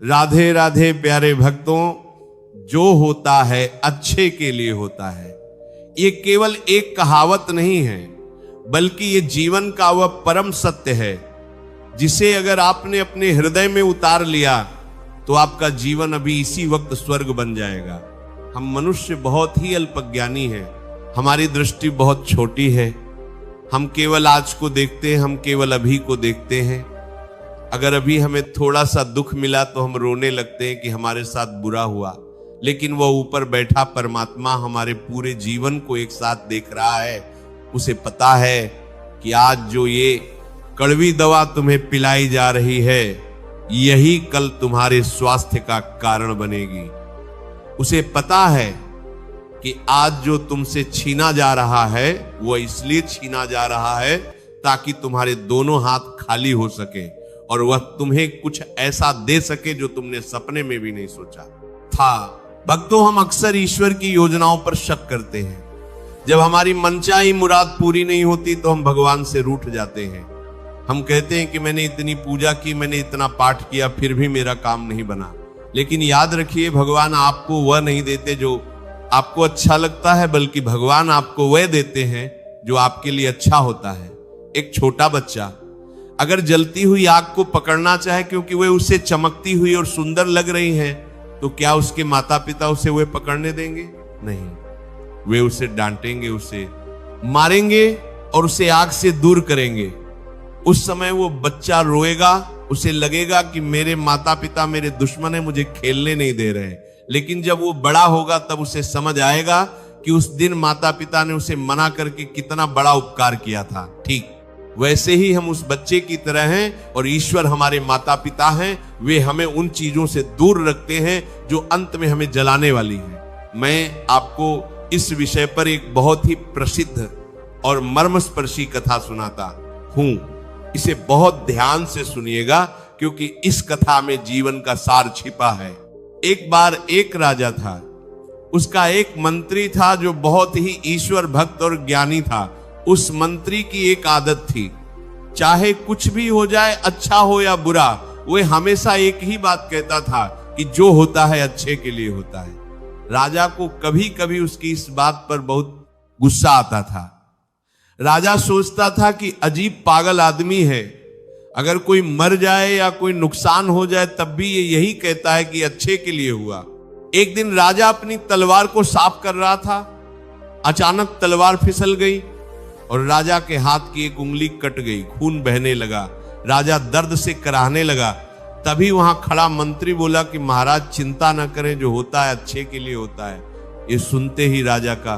राधे राधे प्यारे भक्तों, जो होता है अच्छे के लिए होता है। ये केवल एक कहावत नहीं है, बल्कि ये जीवन का वह परम सत्य है जिसे अगर आपने अपने हृदय में उतार लिया तो आपका जीवन अभी इसी वक्त स्वर्ग बन जाएगा। हम मनुष्य बहुत ही अल्पज्ञानी हैं, हमारी दृष्टि बहुत छोटी है। हम केवल आज को देखते हैं, हम केवल अभी को देखते हैं। अगर अभी हमें थोड़ा सा दुख मिला तो हम रोने लगते हैं कि हमारे साथ बुरा हुआ, लेकिन वह ऊपर बैठा परमात्मा हमारे पूरे जीवन को एक साथ देख रहा है। उसे पता है कि आज जो ये कड़वी दवा तुम्हें पिलाई जा रही है, यही कल तुम्हारे स्वास्थ्य का कारण बनेगी। उसे पता है कि आज जो तुमसे छीना जा रहा है वह इसलिए छीना जा रहा है ताकि तुम्हारे दोनों हाथ खाली हो सके और वह तुम्हें कुछ ऐसा दे सके जो तुमने सपने में भी नहीं सोचा था। भक्तों, हम अक्सर ईश्वर की योजनाओं पर शक करते हैं। जब हमारी मनचाही मुराद पूरी नहीं होती तो हम भगवान से रूठ जाते हैं। हम कहते हैं कि मैंने इतनी पूजा की, मैंने इतना पाठ किया, फिर भी मेरा काम नहीं बना। लेकिन याद रखिए, भगवान आपको वह नहीं देते जो आपको अच्छा लगता है, बल्कि भगवान आपको वह देते हैं जो आपके लिए अच्छा होता है। एक छोटा बच्चा अगर जलती हुई आग को पकड़ना चाहे क्योंकि वह उसे चमकती हुई और सुंदर लग रही है, तो क्या उसके माता पिता उसे वे पकड़ने देंगे? नहीं, वे उसे डांटेंगे, उसे मारेंगे और उसे आग से दूर करेंगे। उस समय वो बच्चा रोएगा, उसे लगेगा कि मेरे माता पिता मेरे दुश्मन है, मुझे खेलने नहीं दे रहे। लेकिन जब वो बड़ा होगा तब उसे समझ आएगा कि उस दिन माता पिता ने उसे मना करके कितना बड़ा उपकार किया था। ठीक वैसे ही हम उस बच्चे की तरह हैं और ईश्वर हमारे माता पिता हैं। वे हमें उन चीजों से दूर रखते हैं जो अंत में हमें जलाने वाली हैं। मैं आपको इस विषय पर एक बहुत ही प्रसिद्ध और मर्मस्पर्शी कथा सुनाता हूं। इसे बहुत ध्यान से सुनिएगा क्योंकि इस कथा में जीवन का सार छिपा है। एक बार एक राजा था, उसका एक मंत्री था जो बहुत ही ईश्वर भक्त और ज्ञानी था। उस मंत्री की एक आदत थी, चाहे कुछ भी हो जाए, अच्छा हो या बुरा, वह हमेशा एक ही बात कहता था कि जो होता है अच्छे के लिए होता है। राजा को कभी कभी उसकी इस बात पर बहुत गुस्सा आता था। राजा सोचता था कि अजीब पागल आदमी है, अगर कोई मर जाए या कोई नुकसान हो जाए तब भी ये यही कहता है कि अच्छे के लिए हुआ। एक दिन राजा अपनी तलवार को साफ कर रहा था, अचानक तलवार फिसल गई और राजा के हाथ की एक उंगली कट गई, खून बहने लगा। राजा दर्द से कराहने लगा। तभी वहां खड़ा मंत्री बोला कि महाराज चिंता न करें, जो होता है अच्छे के लिए होता है। ये सुनते ही राजा का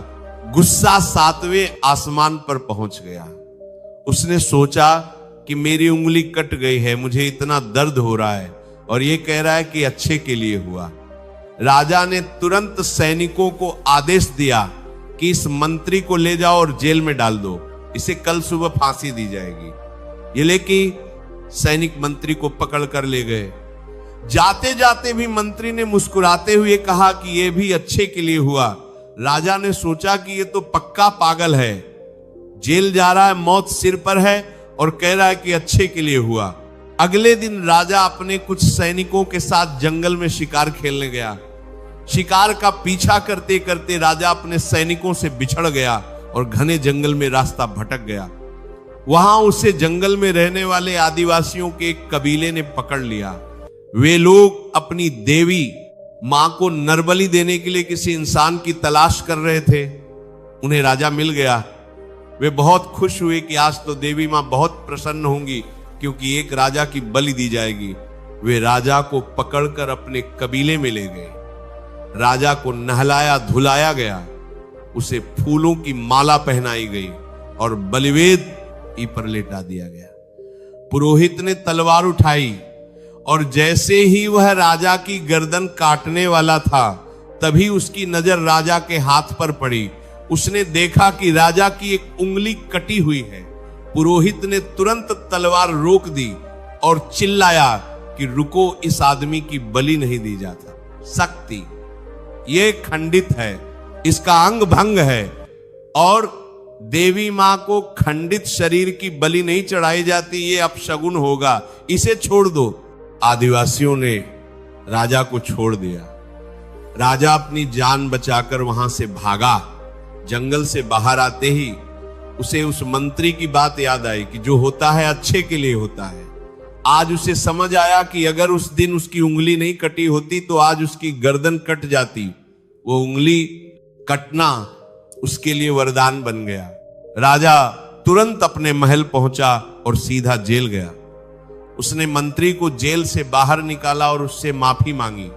गुस्सा 7वें आसमान पर पहुंच गया। उसने सोचा कि मेरी उंगली कट गई है, मुझे इतना दर्द हो रहा है और ये कह रहा है कि अच्छे के लिए हुआ। राजा ने तुरंत सैनिकों को आदेश दिया कि इस मंत्री को ले जाओ और जेल में डाल दो, इसे कल सुबह फांसी दी जाएगी। ये लेके सैनिक मंत्री को पकड़ कर ले गए। जाते जाते भी मंत्री ने मुस्कुराते हुए कहा कि यह भी अच्छे के लिए हुआ। राजा ने सोचा कि ये तो पक्का पागल है, जेल जा रहा है, मौत सिर पर है और कह रहा है कि अच्छे के लिए हुआ। अगले दिन राजा अपने कुछ सैनिकों के साथ जंगल में शिकार खेलने गया। शिकार का पीछा करते करते राजा अपने सैनिकों से बिछड़ गया और घने जंगल में रास्ता भटक गया। वहां उसे जंगल में रहने वाले आदिवासियों के एक कबीले ने पकड़ लिया। वे लोग अपनी देवी मां को नरबली देने के लिए किसी इंसान की तलाश कर रहे थे। उन्हें राजा मिल गया। वे बहुत खुश हुए कि आज तो देवी मां बहुत प्रसन्न होंगी क्योंकि एक राजा की बलि दी जाएगी। वे राजा को पकड़कर अपने कबीले में ले गए। राजा को नहलाया धुलाया गया, उसे फूलों की माला पहनाई गई और बलिवेदी पर लेटा दिया गया। पुरोहित ने तलवार उठाई और जैसे ही वह राजा की गर्दन काटने वाला था तभी उसकी नजर राजा के हाथ पर पड़ी। उसने देखा कि राजा की एक उंगली कटी हुई है। पुरोहित ने तुरंत तलवार रोक दी और चिल्लाया कि रुको, इस आदमी की बलि नहीं दी जाता। शक्ति ये खंडित है, इसका अंग भंग है और देवी मां को खंडित शरीर की बलि नहीं चढ़ाई जाती, ये अपशगुन होगा, इसे छोड़ दो। आदिवासियों ने राजा को छोड़ दिया। राजा अपनी जान बचाकर वहां से भागा। जंगल से बाहर आते ही उसे उस मंत्री की बात याद आई कि जो होता है अच्छे के लिए होता है। आज उसे समझ आया कि अगर उस दिन उसकी उंगली नहीं कटी होती तो आज उसकी गर्दन कट जाती। वो उंगली कटना उसके लिए वरदान बन गया। राजा तुरंत अपने महल पहुंचा और सीधा जेल गया। उसने मंत्री को जेल से बाहर निकाला और उससे माफी मांगी।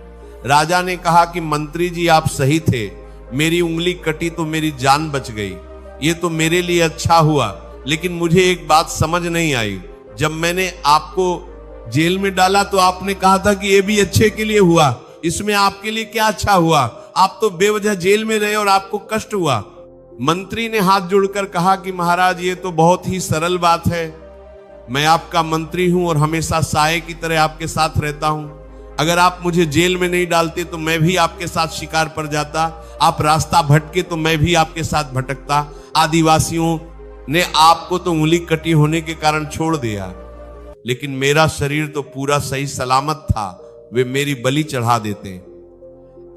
राजा ने कहा कि मंत्री जी आप सही थे, मेरी उंगली कटी तो मेरी जान बच गई, ये तो मेरे लिए अच्छा हुआ, लेकिन मुझे एक बात समझ नहीं आई। जब मैंने आपको जेल में डाला तो आपने कहा था कि ये भी अच्छे के लिए हुआ, इसमें आपके लिए क्या अच्छा हुआ? आप तो बेवजह जेल में रहे और आपको कष्ट हुआ। मंत्री ने हाथ जोड़कर कहा कि महाराज ये तो बहुत ही सरल बात है, मैं आपका मंत्री हूं और हमेशा साये की तरह आपके साथ रहता हूं। अगर आप मुझे जेल में नहीं डालते तो मैं भी आपके साथ शिकार पर जाता, आप रास्ता भटके तो मैं भी आपके साथ भटकता। आदिवासियों ने आपको तो उंगली कटी होने के कारण छोड़ दिया, लेकिन मेरा शरीर तो पूरा सही सलामत था, वे मेरी बलि चढ़ा देते।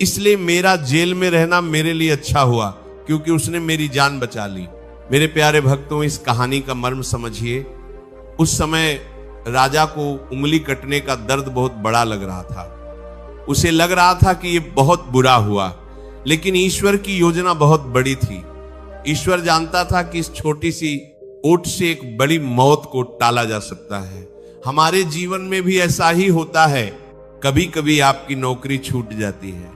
इसलिए मेरा जेल में रहना मेरे लिए अच्छा हुआ, क्योंकि उसने मेरी जान बचा ली। मेरे प्यारे भक्तों, इस कहानी का मर्म समझिए। उस समय राजा को उंगली कटने का दर्द बहुत बड़ा लग रहा था। उसे लग रहा था कि ये बहुत बुरा हुआ, लेकिन ईश्वर की योजना बहुत बड़ी थी। ईश्वर जानता था कि इस छोटी सी ओट से एक बड़ी मौत को टाला जा सकता है। हमारे जीवन में भी ऐसा ही होता है। कभी कभी आपकी नौकरी छूट जाती है,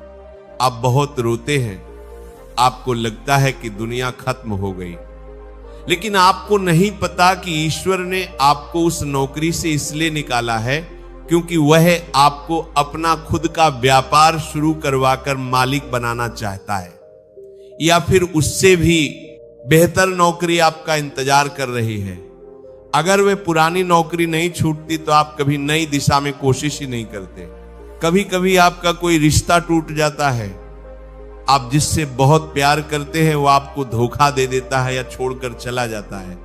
आप बहुत रोते हैं, आपको लगता है कि दुनिया खत्म हो गई, लेकिन आपको नहीं पता कि ईश्वर ने आपको उस नौकरी से इसलिए निकाला है क्योंकि वह आपको अपना खुद का व्यापार शुरू करवाकर मालिक बनाना चाहता है, या फिर उससे भी बेहतर नौकरी आपका इंतजार कर रही है। अगर वह पुरानी नौकरी नहीं छूटती तो आप कभी नई दिशा में कोशिश ही नहीं करते। कभी कभी आपका कोई रिश्ता टूट जाता है, आप जिससे बहुत प्यार करते हैं वो आपको धोखा दे देता है या छोड़कर चला जाता है।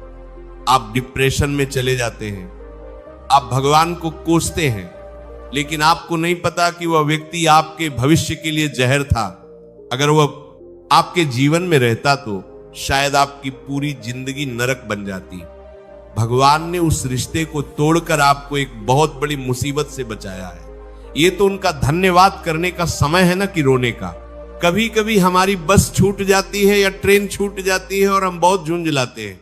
आप डिप्रेशन में चले जाते हैं, आप भगवान को कोसते हैं, लेकिन आपको नहीं पता कि वह व्यक्ति आपके भविष्य के लिए जहर था। अगर वह आपके जीवन में रहता तो शायद आपकी पूरी जिंदगी नरक बन जाती। भगवान ने उस रिश्ते को तोड़कर आपको एक बहुत बड़ी मुसीबत से बचाया है। ये तो उनका धन्यवाद करने का समय है ना कि रोने का। कभी कभी हमारी बस छूट जाती है या ट्रेन छूट जाती है और हम बहुत झुंझलाते हैं,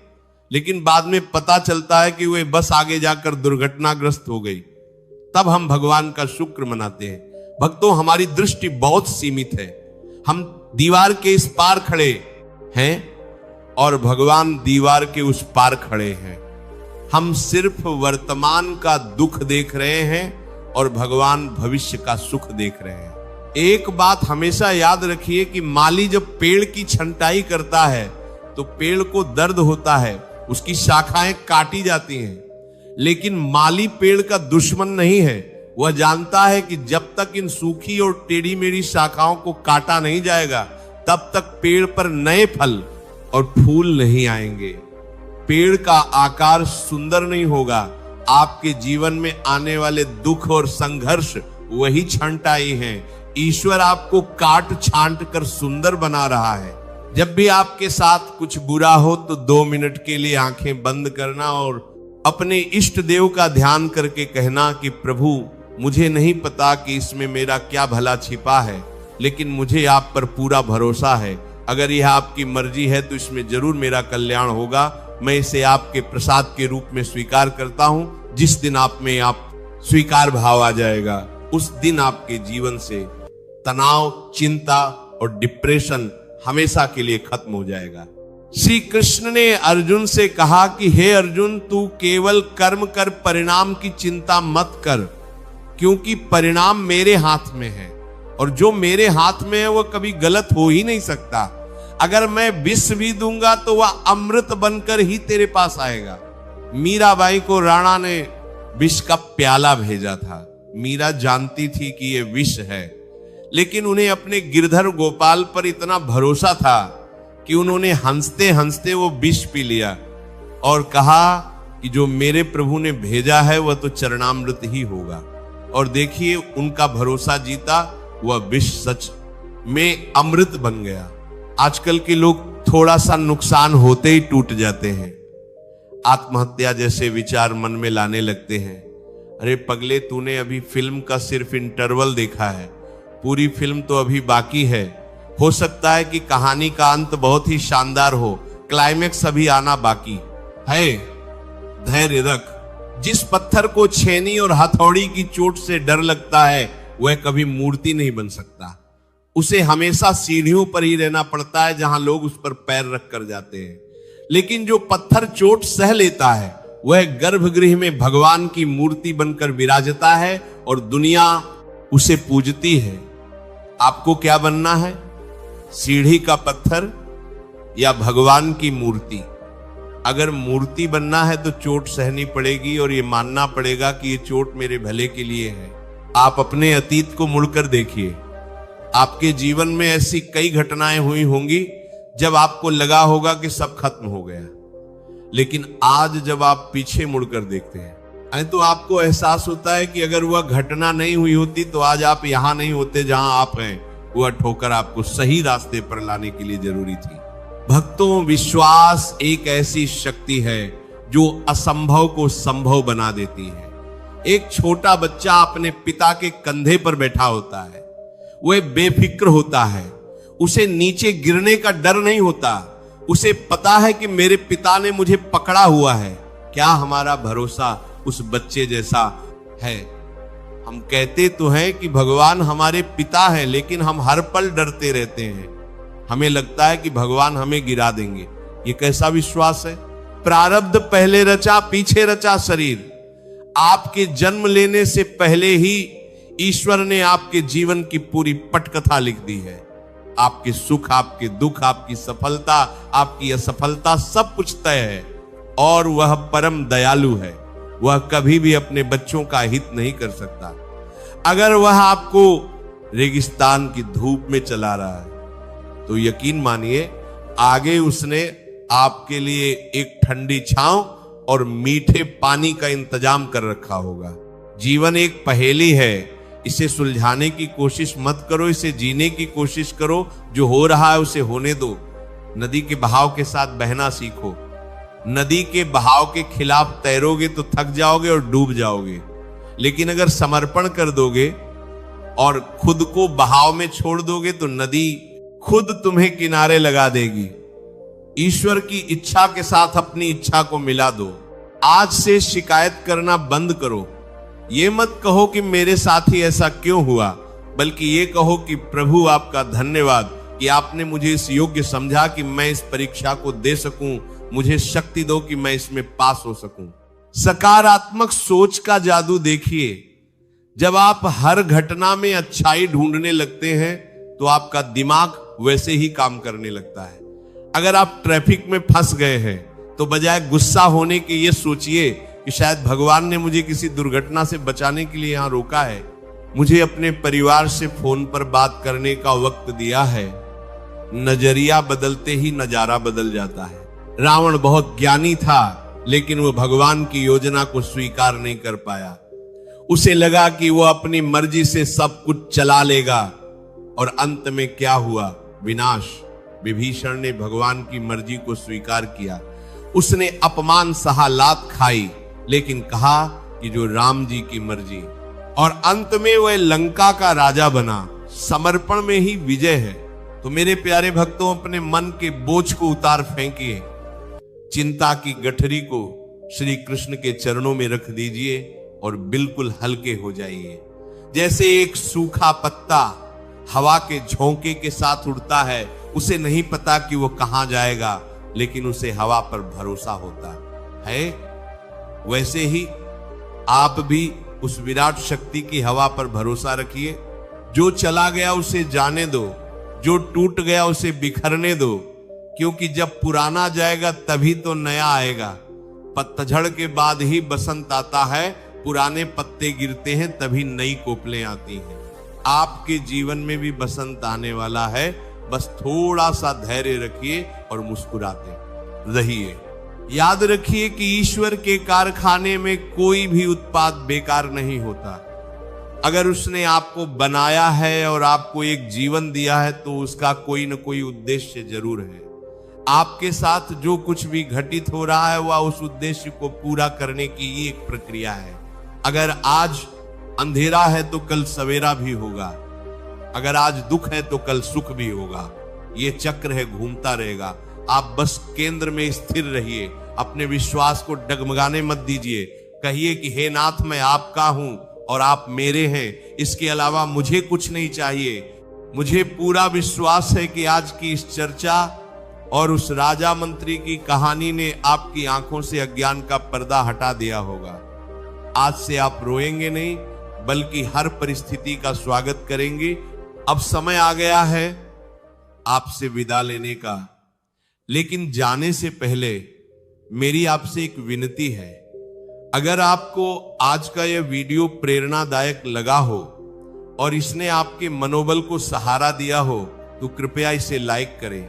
लेकिन बाद में पता चलता है कि वह बस आगे जाकर दुर्घटनाग्रस्त हो गई। तब हम भगवान का शुक्र मनाते हैं। भक्तों, हमारी दृष्टि बहुत सीमित है। हम दीवार के इस पार खड़े हैं और भगवान दीवार के उस पार खड़े हैं। हम सिर्फ वर्तमान का दुख देख रहे हैं और भगवान भविष्य का सुख देख रहे हैं। एक बात हमेशा याद रखिए कि माली जब पेड़ की छंटाई करता है तो पेड़ को दर्द होता है, उसकी शाखाएं काटी जाती हैं, लेकिन माली पेड़ का दुश्मन नहीं है। वह जानता है कि जब तक इन सूखी और टेढ़ी मेढ़ी शाखाओं को काटा नहीं जाएगा तब तक पेड़ पर नए फल और फूल नहीं आएंगे। पेड़ का आकार सुंदर नहीं होगा, आपके जीवन में आने वाले दुख और संघर्ष वही छंटाई हैं। ईश्वर आपको काट छांट कर सुंदर बना रहा है। जब भी आपके साथ कुछ बुरा हो तो 2 मिनट के लिए आंखें बंद करना और अपने इष्ट देव का ध्यान करके कहना कि प्रभु, मुझे नहीं पता कि इसमें मेरा क्या भला छिपा है, लेकिन मुझे आप पर पूरा भरोसा है। अगर यह आपकी मर्जी है तो इसमें जरूर मेरा कल्याण होगा। मैं इसे आपके प्रसाद के रूप में स्वीकार करता हूं। जिस दिन आप में आप स्वीकार भाव आ जाएगा, उस दिन आपके जीवन से तनाव, चिंता और डिप्रेशन हमेशा के लिए खत्म हो जाएगा। श्री कृष्ण ने अर्जुन से कहा कि हे अर्जुन, तू केवल कर्म कर, परिणाम की चिंता मत कर, क्योंकि परिणाम मेरे हाथ में है और जो मेरे हाथ में है वह कभी गलत हो ही नहीं सकता। अगर मैं विष भी दूंगा तो वह अमृत बनकर ही तेरे पास आएगा। मीराबाई को राणा ने विष का प्याला भेजा था। मीरा जानती थी कि यह विष है, लेकिन उन्हें अपने गिरधर गोपाल पर इतना भरोसा था कि उन्होंने हंसते हंसते वो विष पी लिया और कहा कि जो मेरे प्रभु ने भेजा है वह तो चरणामृत ही होगा। और देखिए उनका भरोसा जीता, वह विष सच में अमृत बन गया। आजकल के लोग थोड़ा सा नुकसान होते ही टूट जाते हैं, आत्महत्या जैसे विचार मन में लाने लगते हैं। अरे पगले, तूने अभी फिल्म का सिर्फ इंटरवल देखा है, पूरी फिल्म तो अभी बाकी है। हो सकता है कि कहानी का अंत बहुत ही शानदार हो, क्लाइमेक्स अभी आना बाकी है। धैर्य रख। जिस पत्थर को छेनी और हथौड़ी की चोट से डर लगता है वह कभी मूर्ति नहीं बन सकता। उसे हमेशा सीढ़ियों पर ही रहना पड़ता है जहां लोग उस पर पैर रख कर जाते हैं। लेकिन जो पत्थर चोट सह लेता है वह गर्भगृह में भगवान की मूर्ति बनकर विराजता है और दुनिया उसे पूजती है। आपको क्या बनना है? सीढ़ी का पत्थर या भगवान की मूर्ति? अगर मूर्ति बनना है तो चोट सहनी पड़ेगी और ये मानना पड़ेगा कि ये चोट मेरे भले के लिए है। आप अपने अतीत को मुड़कर देखिए। आपके जीवन में ऐसी कई घटनाएं हुई होंगी जब आपको लगा होगा कि सब खत्म हो गया, लेकिन आज जब आप पीछे मुड़कर देखते हैं तो आपको एहसास होता है कि अगर वह घटना नहीं हुई होती तो आज आप यहां नहीं होते जहां आप हैं। वह ठोकर आपको सही रास्ते पर लाने के लिए जरूरी थी। भक्तों, विश्वास एक ऐसी शक्ति है जो असंभव को संभव बना देती है। एक छोटा बच्चा अपने पिता के कंधे पर बैठा होता है, वह बेफिक्र होता है, उसे नीचे गिरने का डर नहीं होता। उसे पता है कि मेरे पिता ने मुझे पकड़ा हुआ है। क्या हमारा भरोसा उस बच्चे जैसा है? हम कहते तो हैं कि भगवान हमारे पिता हैं, लेकिन हम हर पल डरते रहते हैं। हमें लगता है कि भगवान हमें गिरा देंगे। ये कैसा विश्वास है? प्रारब्ध पहले रचा पीछे रचा शरीर। आपके जन्म लेने से पहले ही ईश्वर ने आपके जीवन की पूरी पटकथा लिख दी है। आपके सुख, आपके दुख, आपकी सफलता, आपकी असफलता, सब कुछ तय है। और वह परम दयालु है। वह कभी भी अपने बच्चों का हित नहीं कर सकता। अगर वह आपको रेगिस्तान की धूप में चला रहा है तो यकीन मानिए आगे उसने आपके लिए एक ठंडी छांव और मीठे पानी का इंतजाम कर रखा होगा। जीवन एक पहेली है, इसे सुलझाने की कोशिश मत करो, इसे जीने की कोशिश करो। जो हो रहा है उसे होने दो। नदी के बहाव के साथ बहना सीखो। नदी के बहाव के खिलाफ तैरोगे तो थक जाओगे और डूब जाओगे, लेकिन अगर समर्पण कर दोगे और खुद को बहाव में छोड़ दोगे तो नदी खुद तुम्हें किनारे लगा देगी। ईश्वर की इच्छा के साथ अपनी इच्छा को मिला दो। आज से शिकायत करना बंद करो। ये मत कहो कि मेरे साथ ही ऐसा क्यों हुआ, बल्कि ये कहो कि प्रभु आपका धन्यवाद कि आपने मुझे इस योग्य समझा कि मैं इस परीक्षा को दे सकूं। मुझे शक्ति दो कि मैं इसमें पास हो सकूं। सकारात्मक सोच का जादू देखिए। जब आप हर घटना में अच्छाई ढूंढने लगते हैं तो आपका दिमाग वैसे ही काम करने लगता है। अगर आप ट्रैफिक में फंस गए हैं तो बजाय गुस्सा होने के ये सोचिए कि शायद भगवान ने मुझे किसी दुर्घटना से बचाने के लिए यहां रोका है, मुझे अपने परिवार से फोन पर बात करने का वक्त दिया है। नजरिया बदलते ही नजारा बदल जाता है। रावण बहुत ज्ञानी था, लेकिन वह भगवान की योजना को स्वीकार नहीं कर पाया। उसे लगा कि वह अपनी मर्जी से सब कुछ चला लेगा, और अंत में क्या हुआ? विनाश। विभीषण ने भगवान की मर्जी को स्वीकार किया। उसने अपमान सहा, लात खाई, लेकिन कहा कि जो राम जी की मर्जी, और अंत में वह लंका का राजा बना। समर्पण में ही विजय है। तो मेरे प्यारे भक्तों, अपने मन के बोझ को उतार फेंकिए, चिंता की गठरी को श्री कृष्ण के चरणों में रख दीजिए और बिल्कुल हल्के हो जाइए। जैसे एक सूखा पत्ता हवा के झोंके के साथ उड़ता है, उसे नहीं पता कि वो कहां जाएगा, लेकिन उसे हवा पर भरोसा होता है। वैसे ही आप भी उस विराट शक्ति की हवा पर भरोसा रखिए। जो चला गया उसे जाने दो, जो टूट गया उसे बिखरने दो, क्योंकि जब पुराना जाएगा तभी तो नया आएगा। पतझड़ के बाद ही बसंत आता है, पुराने पत्ते गिरते हैं तभी नई कोपलें आती हैं। आपके जीवन में भी बसंत आने वाला है, बस थोड़ा सा धैर्य रखिए और मुस्कुराते रहिए। याद रखिए कि ईश्वर के कारखाने में कोई भी उत्पाद बेकार नहीं होता। अगर उसने आपको बनाया है और आपको एक जीवन दिया है तो उसका कोई न कोई उद्देश्य जरूर है। आपके साथ जो कुछ भी घटित हो रहा है वह उस उद्देश्य को पूरा करने की ही एक प्रक्रिया है। अगर आज अंधेरा है तो कल सवेरा भी होगा, अगर आज दुख है तो कल सुख भी होगा। ये चक्र है, घूमता रहेगा। आप बस केंद्र में स्थिर रहिए, अपने विश्वास को डगमगाने मत दीजिए। कहिए कि हे नाथ, मैं आपका हूं और आप मेरे हैं, इसके अलावा मुझे कुछ नहीं चाहिए। मुझे पूरा विश्वास है कि आज की इस चर्चा और उस राजा मंत्री की कहानी ने आपकी आंखों से अज्ञान का पर्दा हटा दिया होगा। आज से आप रोएंगे नहीं, बल्कि हर परिस्थिति का स्वागत करेंगे। अब समय आ गया है आपसे विदा लेने का, लेकिन जाने से पहले मेरी आपसे एक विनती है। अगर आपको आज का यह वीडियो प्रेरणादायक लगा हो और इसने आपके मनोबल को सहारा दिया हो तो कृपया इसे लाइक करें।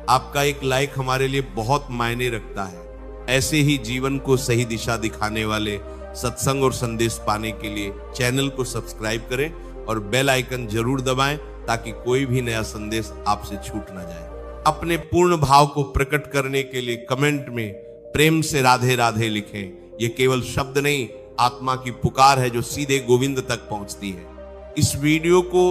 आपका एक लाइक हमारे लिए बहुत मायने रखता है। ऐसे ही जीवन को सही दिशा दिखाने वाले सत्संग और संदेश पाने के लिए चैनल को सब्सक्राइब करें और बेल आइकन जरूर दबाएं ताकि कोई भी नया संदेश आपसे छूट ना जाए। अपने पूर्ण भाव को प्रकट करने के लिए कमेंट में प्रेम से राधे राधे लिखें। ये केवल शब्द नहीं, आत्मा की पुकार है जो सीधे गोविंद तक पहुंचती है। इस वीडियो को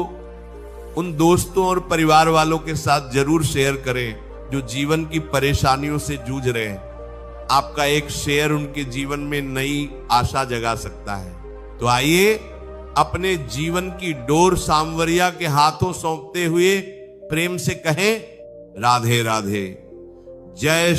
उन दोस्तों और परिवार वालों के साथ जरूर शेयर करें जो जीवन की परेशानियों से जूझ रहे हैं। आपका एक शेयर उनके जीवन में नई आशा जगा सकता है। तो आइए अपने जीवन की डोर सांवरिया के हाथों सौंपते हुए प्रेम से कहें, राधे राधे। जय